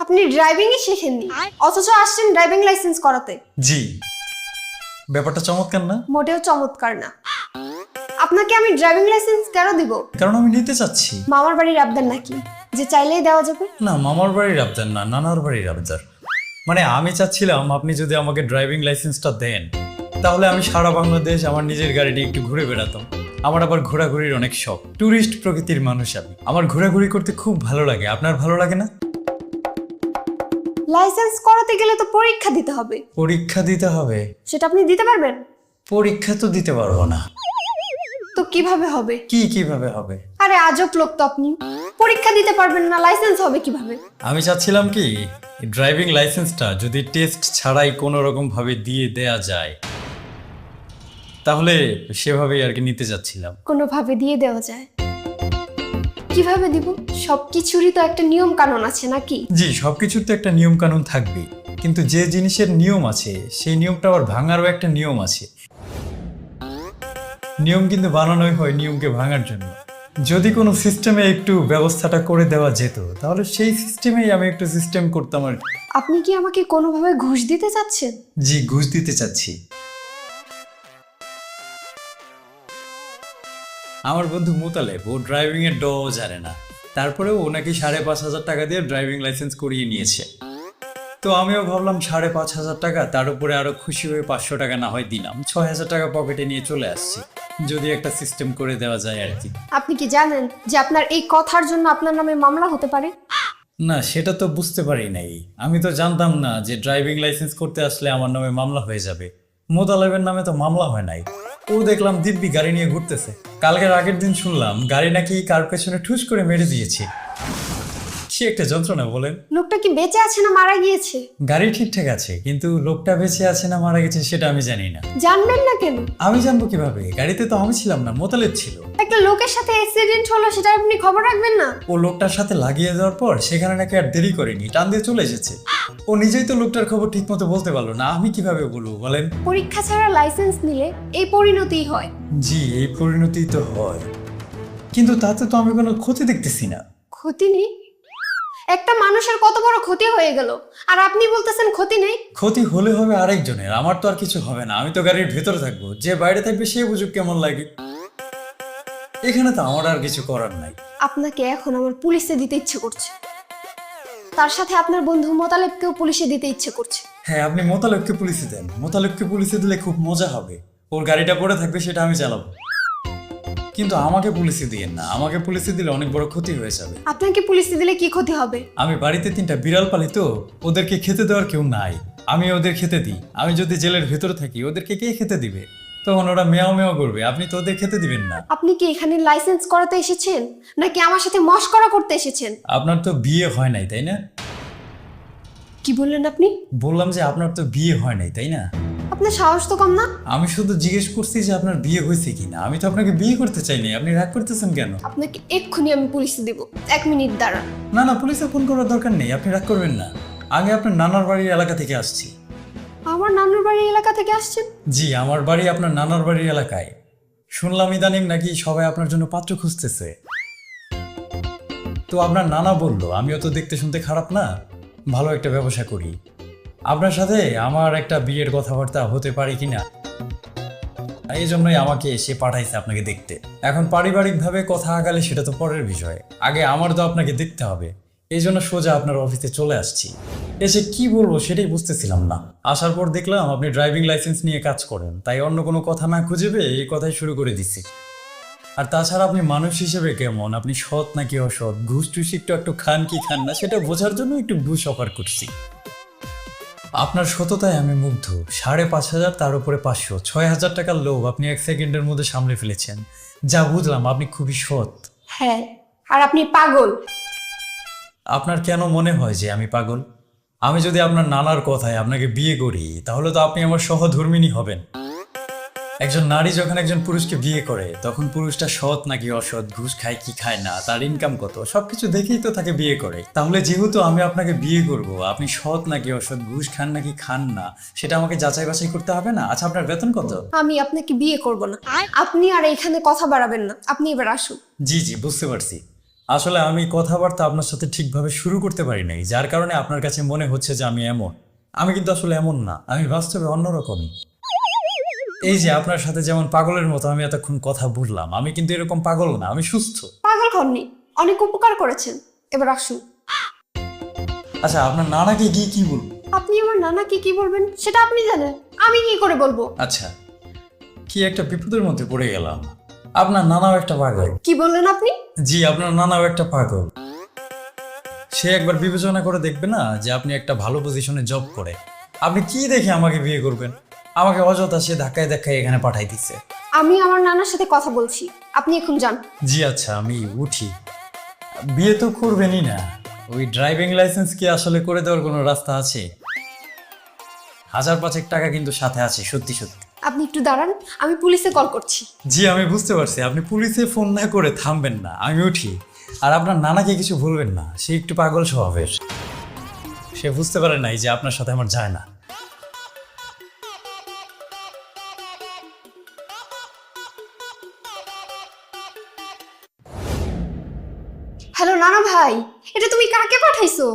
আপনি ড্রাইভিংই শেখেননি, অথচ আসছেন ড্রাইভিং লাইসেন্স করাতে। জি, ব্যাপারটা চমৎকার না? মোটেও চমৎকার না। আপনাকে আমি ড্রাইভিং লাইসেন্স কেন দিব? কারণ আমি নিতে চাচ্ছি। মামার বাড়ির আবদার নাকি যে চাইলেই দেওয়া যাবে? না, মামার বাড়ির আবদার না, নানার বাড়ির আবদার। মানে আমি চাচ্ছিলাম আপনি যদি আমাকে ড্রাইভিং লাইসেন্সটা দেন, তাহলে আমি সারা বাংলাদেশ আমার নিজের গাড়িটি একটু ঘুরে বেড়াতাম। আমার আবার ঘোরাঘুরির অনেক শখ, ট্যুরিস্ট প্রকৃতির মানুষ আমি। আমার ঘোরাঘুরি করতে খুব ভালো লাগে। আপনার ভালো লাগে না? লাইসেন্স করাতে গেলে তো পরীক্ষা দিতে হবে। পরীক্ষা দিতে হবে? সেটা আপনি দিতে পারবেন? পরীক্ষা তো দিতে পারবো না। তো কিভাবে হবে? কিভাবে হবে? আরে আজব লোক তো আপনি। পরীক্ষা দিতে পারবেন না, লাইসেন্স হবে কিভাবে? আমি চাচ্ছিলাম কি, ড্রাইভিং লাইসেন্সটা যদি টেস্ট ছাড়াই কোনো রকম ভাবে দিয়ে দেয়া যায়, তাহলে সেভাবেই আর কি নিতে যাচ্ছিলাম। কোনোভাবে দিয়ে দেওয়া যায়? কিভাবে দিব? সবকিছুরই তো একটা নিয়ম কানুন আছে নাকি? জি, সবকিছুর তো একটা নিয়ম কানুন থাকবেই, কিন্তু যে জিনিসের নিয়ম আছে সেই নিয়মটা আবার ভাঙারও একটা নিয়ম আছে। নিয়ম কিন্তু বানানোই হয় নিয়মকে ভাঙার জন্য। যদি কোনো সিস্টেমে একটু ব্যবস্থাটা করে দেওয়া যেত, তাহলে সেই সিস্টেমেই আমি একটু সিস্টেম করতাম আর কি। আপনি কি আমাকে কোনোভাবে ঘুষ দিতে চাচ্ছেন? জি, ঘুষ দিতে চাচ্ছি। আমার বন্ধু মোতালেব, ও ড্রাইভিং এর ড জানে না, তারপরেও ও নাকি 5,500 টাকা দিয়ে ড্রাইভিং লাইসেন্স করিয়ে নিয়েছে। তো আমিও ভাবলাম 5,500 টাকা, তার উপরে আরো খুশি হয়ে 500 টাকা না হয় দিলাম, 6,000 টাকা পকেটে নিয়ে চলে আসছি। যদি একটা সিস্টেম করে দেওয়া যায় আর কি। আপনি কি জানেন যে আপনার এই কথার জন্য আপনার নামে মামলা হতে পারে? না, সেটা তো বুঝতে পারি নাই। আমি তো জানতাম না যে ড্রাইভিং লাইসেন্স করতে আসলে আমার নামে মামলা হয়ে যাবে। মোতালেবের নামে তো মামলা হয় নাই। ও দেখলাম দিব্যি গাড়ি নিয়ে ঘুরতেছে। কালকের আগের দিন শুনলাম গাড়ি নাকি কার পেছনে ঠুস করে মেরে দিয়েছে। কি একটা যন্ত্রণা বলেন। লোকটা কি বেঁচে আছে না মারা গিয়েছে? গাড়ি ঠিকঠাক আছে, কিন্তু লোকটা বেঁচে আছে না মারা গেছে সেটা আমি জানি না। জানবেন না কেন? আমি জানবো কিভাবে? গাড়িতে তো আমি ছিলাম না, মোতালেব ছিল। একটা লোকের সাথে অ্যাক্সিডেন্ট হলো, সেটা আপনি খবর রাখবেন না? ও লোকটার সাথে লাগিয়ে দেওয়ার পর সেখানে নাকি আর দেরি করেনি, টান দিয়ে চলে এসেছে। ও নিজেই তো লোকটার খবর ঠিক মতো বলতে পারলো না, আমি কিভাবে বলবো বলেন? পরীক্ষা ছাড়া লাইসেন্স নিলে এই পরিণতিই হয়। জি, এই পরিণতি তো হয়, কিন্তু তাতে তো আমি কোনো ক্ষতি দেখতেছি না। ক্ষতি নেই? একটা মানুষের কত বড় ক্ষতি হয়ে গেল, আর আপনি বলতেছেন ক্ষতি নেই? ক্ষতি হলে হবে আরেকজনের, আমার তো আর কিছু হবে না। আমি তো গাড়ির ভেতরে থাকবো, যে বাইরে থাকবে সে বুঝুক কেমন লাগে। এখানে তো আমার আর কিছু করার নাই। আপনাকে এখন আমার পুলিশে দিতে ইচ্ছে করছে, তার সাথে আপনার বন্ধু মোতালেবকেও পুলিশে দিতে ইচ্ছে করছে। হ্যাঁ, আপনি মোতালেবকে পুলিশে দেন। মোতালেবকে পুলিশে দিলে খুব মজা হবে। ওর গাড়িটা পড়ে থাকবে, সেটা আমি চালাবো। কিন্তু আমাকে পুলিশে দিয়েন না, আমাকে পুলিশে দিলে অনেক বড় ক্ষতি হয়ে যাবে। আপনাকে পুলিশে দিলে কি ক্ষতি হবে? আমি বাড়িতে 3টা বিড়াল পালি, তো ওদেরকে খেতে দেওয়ার কেউ নাই। আমি ওদের খেতে দিই। আমি যদি জেলের ভেতরে থাকি, ওদেরকে কে খেতে দিবে? তখন ওরা মেয়াও মেয়াও করবে। আপনি তো ওদের খেতে দিবেন না। আপনি কি এখানে লাইসেন্স করাতে এসেছেন নাকি আমার সাথে মশকরা করতে এসেছেন? আপনার তো বিয়ে হয় নাই, তাই না? কি বললেন আপনি? বললাম যে আপনার তো বিয়ে হয় নাই, তাই না? আপনার সাহস তো কম না? আমি শুধু জিজ্ঞেস করছি যে আপনার বিয়ে হয়েছে কিনা। আমি তো আপনাকে বিয়ে করতে চাইনি। আপনি রাগ করতেছেন কেন? আপনাকে এক্ষুনি আমি পুলিশে দিব, 1 মিনিট দাঁড়ান। না না, পুলিশে ফোন করার দরকার নেই। আপনি রাগ করবেন না। আগে আপনার নানার বাড়ির এলাকা থেকে আসছি। আমার নানুর বাড়ির এলাকা থেকে আসছেন? জি, আমার বাড়ি আপনার নানার বাড়ির এলাকায়। শুনলাম ইদানিং নাকি সবাই আপনার জন্য পাত্র খুঁজতেছে। তো আপনার নানা বললো, আমিও তো দেখতে শুনতে খারাপ না, ভালো একটা ব্যবসা করি। আপনার সাথে আমার একটা বিয়ের কথাবার্তা হতে পারে কিনা, এই জন্যই আমাকে এসে পাঠাইছে আপনাকে দেখতে। এখন পারিবারিকভাবে কথা আগালে সেটা তো পরের বিষয়, আগে আমার তো আপনাকে দেখতে হবে। এই জন্য সোজা আপনার অফিসে চলে আসছি। এসে কি বলবো সেটাই বুঝতেছিলাম না। আসার পর দেখলাম আপনি ড্রাইভিং লাইসেন্স নিয়ে কাজ করেন, তাই অন্য কোনো কথা না খুঁজে পেয়ে এই কথাই শুরু করে দিছি। আর তাছাড়া আপনি মানুষ হিসেবে কেমন, আপনি সৎ নাকি অসৎ, ঘুষ টুস একটু খান কি খান না সেটা বোঝার জন্য একটু ঘুষ অফার করছি। আপনার সততায় আমি মুগ্ধ। 5,500, তার উপরে 500, 6,000 টাকার লোভ আপনি 1 সেকেন্ডের মধ্যে সামলে ফেলেছেন। যা বুঝলাম আপনি খুবই সৎ। হ্যাঁ, আর আপনি পাগল। আপনার কেন মনে হয় যে আমি পাগল? আমি যদি আপনার নানার কথায় আপনাকে বিয়ে করি, তাহলে তো আপনি আমার সহধর্মিণী হবেন। একজন নারী যখন একজন পুরুষকে বিয়ে করে, তখন পুরুষটা সৎ নাকি অসৎ, ঘুষ খায় কি খায় না, তার ইনকাম কত, সবকিছু দেখেই তো তাকে বিয়ে করে। তাহলে যেহেতু আমি আপনাকে বিয়ে করব, আপনি সৎ নাকি অসৎ, ঘুষ খান নাকি খান না, সেটা আমাকে যাচাই বাছাই করতে হবে না? আচ্ছা, আপনার বেতন কত? আমি আপনাকে বিয়ে করব না। আপনি আর এখানে কথা বাড়াবেন না, আপনি এবার আসুন। জি জি, বুঝতে পারছি। আসলে আমি কথাবার্তা আপনার সাথে ঠিকভাবে শুরু করতে পারি নাই, যার কারণে আপনার কাছে মনে হচ্ছে যে আমি এমন। আমি কিন্তু আসলে এমন না, আমি বাস্তবে অন্যরকমই। এই যে আপনার সাথে যেমন পাগলের মতো আমি এতক্ষণ কথা বললাম, আমি কিন্তু এরকম পাগল না, আমি সুস্থ। পাগল হননি, অনেক উপকার করেছেন। এবার আসুন। আচ্ছা, আপনার নানাকে গিয়ে কি বলবো? আপনি আমার নানাকে কি বলবেন সেটা আপনি জানেন, আমি কি করে বলবো? আচ্ছা, কি একটা বিপদের মধ্যে পড়ে গেলাম। আপনার নানাও একটা পাগল। কি বললেন আপনি? জি, আপনার নানাও একটা পাগল। সে একবার বিবেচনা করে দেখবে না যে আপনি একটা ভালো পজিশনে জব করে আপনি কি দেখে আমাকে বিয়ে করবেন? আমাকে অযথা সে ধাক্কায় ধাক্কায় এখানে পাঠাই দিচ্ছে। আমি আমার নানার সাথে কথা বলছি, আপনি এখন যান। জি আচ্ছা, আমি উঠি। বিয়ে তো করবেনই না, ওই ড্রাইভিং লাইসেন্স কি আসলে করে দেওয়ার কোনো রাস্তা আছে? 1,000-5,000 টাকা কিন্তু সাথে আছে, সত্যি সত্যি। আপনি একটু দাঁড়ান, আমি পুলিশে কল করছি। জি, আমি বুঝতে পারছি, আপনি পুলিশে ফোন না করে থামবেন না। আমি উঠি। আর আপনার নানাকে কিছু বলবেন না, সে একটু পাগল স্বভাবের। সে বুঝতে পারে নাই যে আপনার সাথে আমার যায় না। হ্যালো নানা ভাই, এটা তুমি কাকে পাঠাইছো?